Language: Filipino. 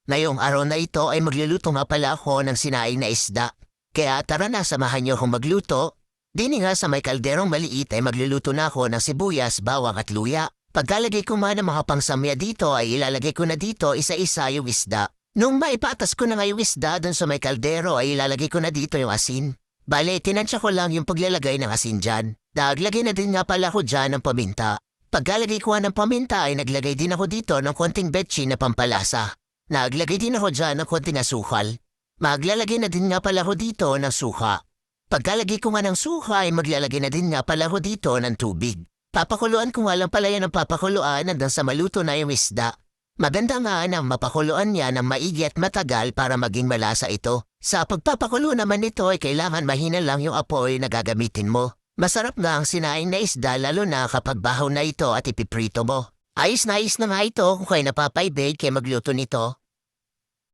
Ngayong araw na ito ay magluluto nga pala ako ng sinaing na isda. Kaya tara na, samahan niyo akong magluto. Dini nga sa may kalderong maliit ay magluluto na ako ng sibuyas, bawang at luya. Pagkalagay ko man ng mga pangsamya dito ay ilalagay ko na dito isa-isa yung isda. Nung maipatas ko na nga yung isda dun sa may kaldero ay ilalagay ko na dito yung asin. Bale, tinansya ko lang yung paglalagay ng asin dyan. Naglagay na din nga pala ako dyan ng paminta. Pagkalagay ko ng paminta ay naglagay din ako dito ng konting betchin na pampalasa. Naglagay din ako dyan ng konting asukal. Maglalagay na din nga pala ako dito ng suka. Pagkalagay ko nga ng suka ay maglalagay na din nga pala ako dito ng tubig. Papakuluan ko nga lang pala yan ng papakuluan hanggang sa maluto na yung isda. Maganda nga na mapakuluan niya ng maigi at matagal para maging malasa ito. Sa pagpapakulo naman nito ay kailangan mahina lang yung apoy na gagamitin mo. Masarap nga ang sinaing na isda lalo na kapag bahaw na ito at ipiprito mo. Ayos na nga ito kung kayo napapaibig kaya magluto nito.